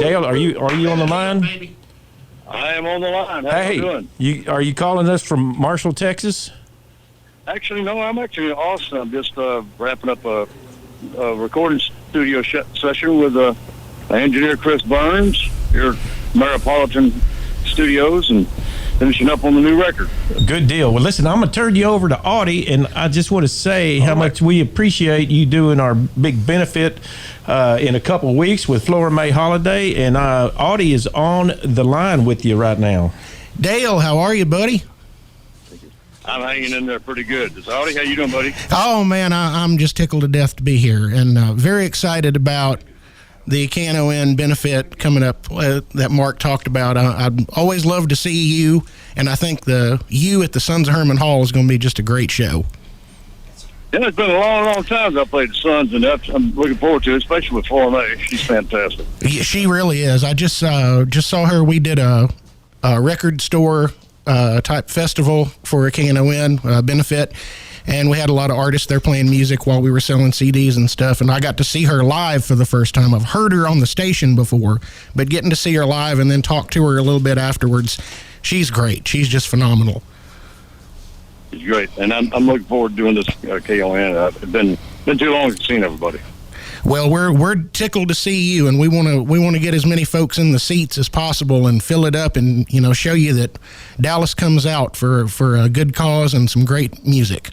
Dale, are you on the line? I am on the line. How you doing? Are you calling us from Marshall, Texas? Actually, no, I'm actually in Austin. I'm just wrapping up a recording studio session with engineer Chris Burns here at Metropolitan Studios and finishing up on the new record. Good deal. Well, listen, I'm going to turn you over to Audie, and I just want to say how much we appreciate you doing our big benefit in a couple of weeks with Floramay Holliday, and Audie is on the line with you right now. Dale, how are you, buddy? I'm hanging in there pretty good. Audie, how you doing, buddy? Oh, man, I'm just tickled to death to be here, and very excited about the KNON Benefit coming up that Mark talked about. I'd always love to see you, and I think you at the Sons of Hermann Hall is going to be just a great show. Yeah, it's been a long time since I played the Sons, and I'm looking forward to it, especially with Floramay. She's fantastic. Yeah, she really is. I just saw her. We did a record store type festival for a KNON Benefit, and we had a lot of artists there playing music while we were selling CDs and stuff, and I got to see her live for the first time. I've heard her on the station before, but getting to see her live and then talk to her a little bit afterwards, she's great. She's just phenomenal. She's great, and I'm looking forward to doing this KNON. It's been too long since I've seen everybody. Well, we're tickled to see you, and we want to get as many folks in the seats as possible and fill it up, and show you that Dallas comes out for a good cause and some great music.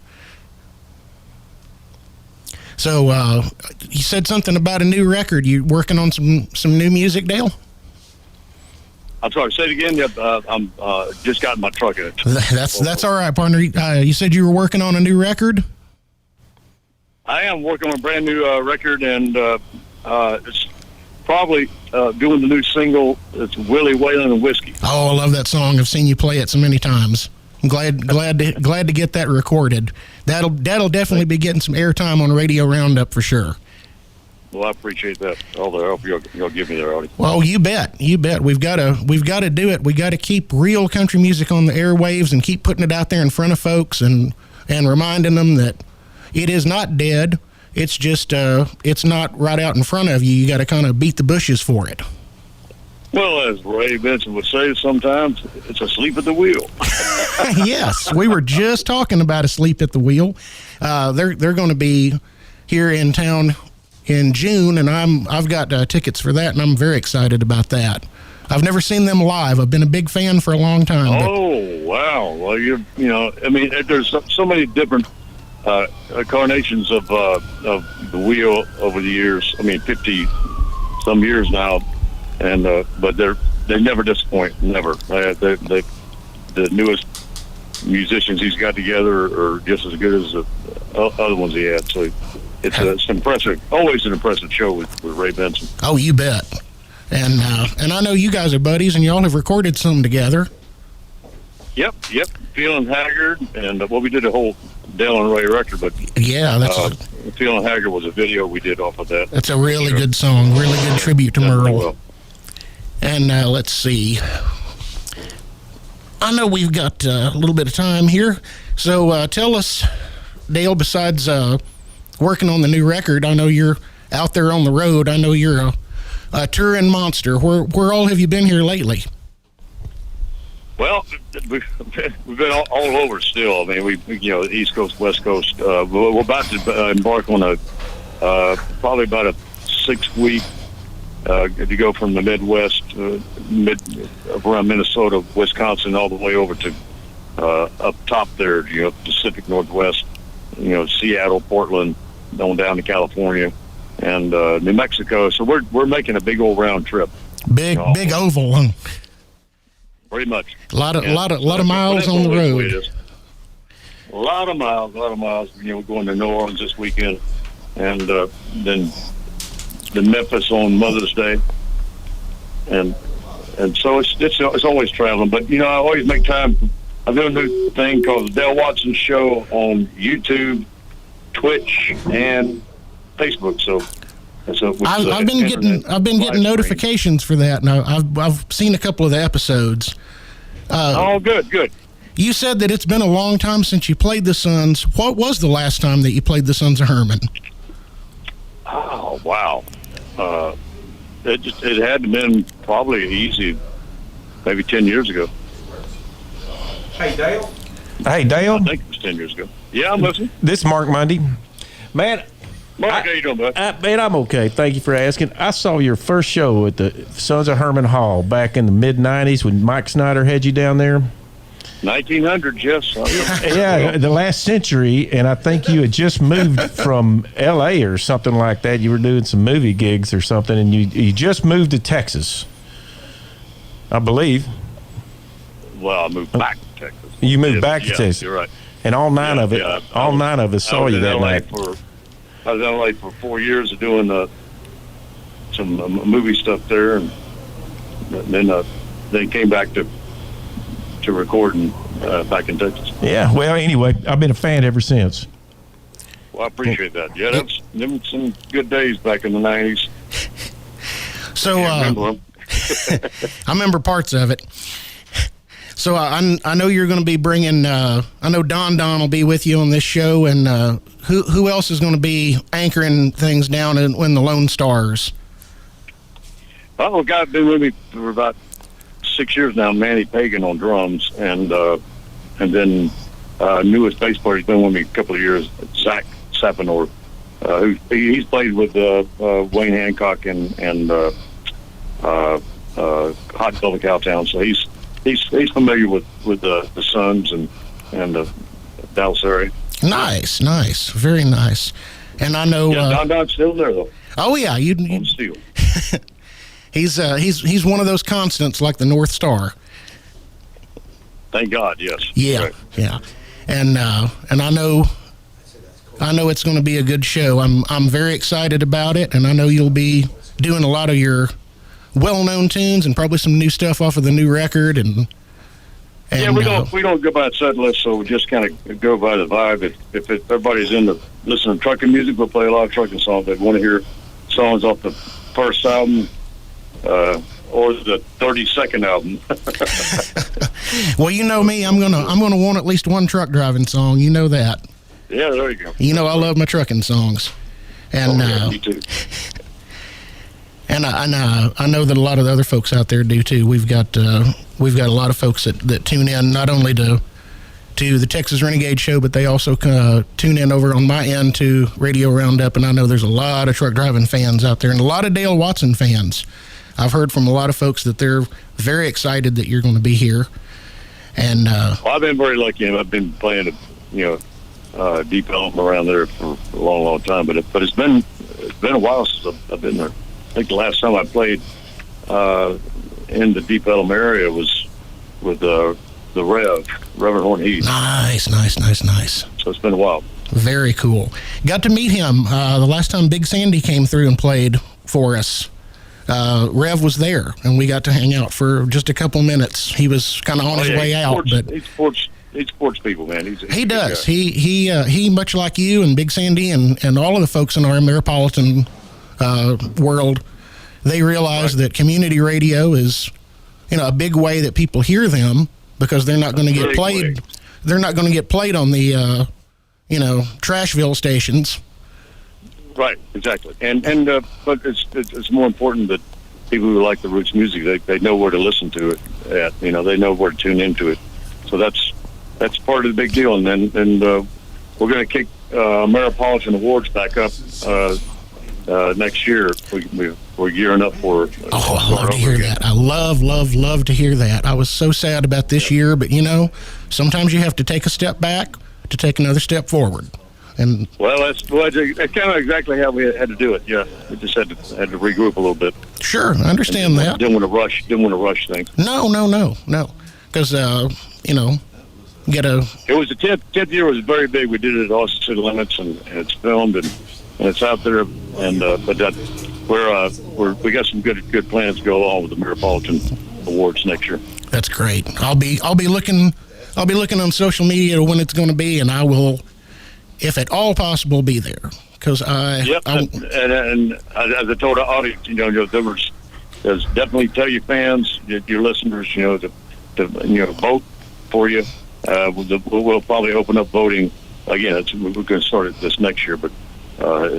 So you said something about a new record. You working on some new music, Dale? I'm sorry. Say it again. Yep, I'm just got in my truck. That's all right, partner. You said you were working on a new record. I am working on a brand new record, and it's probably doing the new single. It's Willie Whalen and Whiskey. Oh, I love that song. I've seen you play it so many times. I'm glad to get that recorded. That'll definitely be getting some airtime on Radio Roundup for sure. Well, I appreciate that. All the help you'll give me there, Audie. Well, you bet. We've got to do it. We got to keep real country music on the airwaves and keep putting it out there in front of folks and reminding them that it is not dead. It's just it's not right out in front of you. You got to kind of beat the bushes for it. Well, as Ray Benson would say, sometimes it's asleep at the wheel. Yes, we were just talking about asleep at the wheel. They're going to be here in town in June, and I've got tickets for that, and I'm very excited about that. I've never seen them live. I've been a big fan for a long time. Oh, wow! Well, I mean, there's so many different incarnations of the wheel over the years. I mean, 50 some years now. And but they never disappoint. Never. The newest musicians he's got together are just as good as the other ones he had. So it's impressive. Always an impressive show with Ray Benson. Oh, you bet. And I know you guys are buddies, and y'all have recorded some together. Yep. Feeling Haggard, and we did a whole Dale and Ray record, but yeah, that's Feeling Haggard was a video we did off of that. That's a really good song. Really good tribute to Merle. Well. And let's see. I know we've got a little bit of time here, so tell us, Dale, besides working on the new record, I know you're out there on the road. I know you're a touring monster. Where all have you been here lately? Well, we've been all over still. I mean, East Coast, West Coast. We're about to embark on probably about a 6-week to go from the Midwest, around Minnesota, Wisconsin, all the way over to up top there, Pacific Northwest, Seattle, Portland, on down to California, and New Mexico. So we're making a big old round trip. Big oval, huh? Pretty much. A lot of miles on the road. A lot of miles. We're going to New Orleans this weekend, and then Memphis on Mother's Day, and so it's always traveling. But I always make time. I'm doing a new thing called the Dale Watson Show on YouTube, Twitch, and Facebook. So I've been getting notifications for that, and I've seen a couple of the episodes. Good. You said that it's been a long time since you played the Sons. What was the last time that you played the Sons of Hermann? Oh, wow. it had been probably easy, maybe 10 years ago. Hey, Dale. Hey, Dale. I think it was 10 years ago. Yeah, I'm listening. This is Mark Mundy. Man, Mark, how you doing, bud? Man, I'm okay. Thank you for asking. I saw your first show at the Sons of Hermann Hall back in the mid-'90s when Mike Snyder had you down there. 1900s, yes. Yeah, the last century, and I think you had just moved from L.A. or something like that. You were doing some movie gigs or something, and you just moved to Texas, I believe. Well, I moved back to Texas. You moved back to Texas. You're right. And all nine of us saw you that night. I was in LA for 4 years of doing some movie stuff there, and then came back to recording back in Texas. Yeah. Well, anyway, I've been a fan ever since. Well, I appreciate that. Yeah, them some good days back in the 90s. So I remember parts of it. So I know you're going to be bringing. I know Don will be with you on this show, and who else is going to be anchoring things down in the Lone Stars? Oh, a guy been with me for about 6 years now, Manny Pagan on drums, and then newest bass player has been with me a couple of years, Zach Sapinor, who he's played with Wayne Hancock and Hot Velvet Cowtown, so he's familiar with the Sons and the Dallas area. Nice, very nice. And I know Don's still there though. Oh yeah, you still. He's one of those constants like the North Star. Thank God, yes. Yeah, right. Yeah, and I know it's going to be a good show. I'm very excited about it, and I know you'll be doing a lot of your well-known tunes and probably some new stuff off of the new record. And yeah, we don't go by set list, so we just kind of go by the vibe. If everybody's into listening to trucking music, we'll play a lot of trucking songs. They want to hear songs off the first album or the 32nd album. Well, you know me, I'm gonna want at least one truck driving song. You know that. Yeah, there you go. You know I love my trucking songs, and me too. And I know that a lot of the other folks out there do too. We've got a lot of folks that tune in not only to the Texas Renegade show, but they also tune in over on my end to Radio Roundup. And I know there's a lot of truck driving fans out there, and a lot of Dale Watson fans. I've heard from a lot of folks that they're very excited that you're going to be here. And well, I've been very lucky. I've been playing, deep Ellum around there for a long, long time. But it's been a while since I've been there. I think the last time I played in the Deep Ellum area was with the Reverend Horn Heath. Nice. So it's been a while. Very cool. Got to meet him the last time Big Sandy came through and played for us. Rev was there, and we got to hang out for just a couple minutes. He was kind of on his way out, but he supports people, man. He does. He much like you and Big Sandy and all of the folks in our Ameripolitan world, they realize that community radio is, a big way that people hear them, because they're not going to get played. They're not going to get played on the, Trashville stations. Right, exactly. And but it's more important that people who like the roots music, they know where to listen to it at. They know where to tune into it. So that's part of the big deal. And then we're going to kick Ameripolitan Awards back up next year. We're gearing up for it. Oh, I love to hear that. I love to hear that. I was so sad about this year, but sometimes you have to take a step back to take another step forward. And that's kind of exactly how we had to do it. Yeah, we just had to regroup a little bit. Sure, I understand that. Didn't want to rush things. No. Because get a. It was the 10th year was very big. We did it at Austin City Limits, and it's filmed and it's out there. And but that we got some good plans to go along with the Ameripolitan Awards next year. That's great. I'll be looking on social media to when it's going to be, and I will, if at all possible, be there. Because and as I told Audie, there's definitely tell your fans, your listeners, to vote for you. We'll probably open up voting again. We're going to start it this next year, but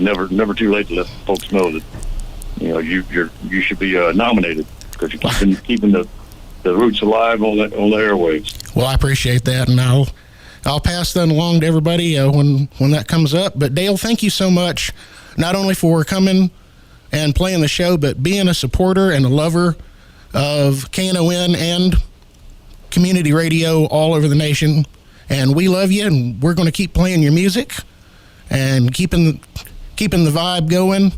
never too late to let folks know that you should be nominated because you're keeping the roots alive on the airwaves. Well, I appreciate that, and I'll pass that along to everybody when that comes up. But Dale, thank you so much, not only for coming and playing the show, but being a supporter and a lover of KNON and community radio all over the nation. And we love you, and we're going to keep playing your music and keeping the vibe going.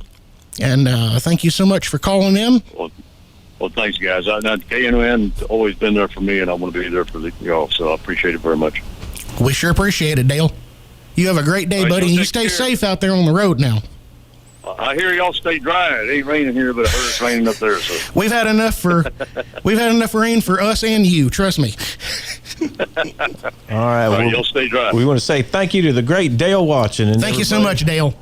And thank you so much for calling in. Well, thanks, guys. KNON's always been there for me, and I want to be there for y'all, so I appreciate it very much. We sure appreciate it, Dale. You have a great day, buddy, and you stay safe out there on the road now. I hear y'all stay dry. It ain't raining here, but I heard it's raining up there. So we've had enough rain for us and you. Trust me. All right, y'all stay dry. We want to say thank you to the great Dale Watson. Thank you so much, Dale.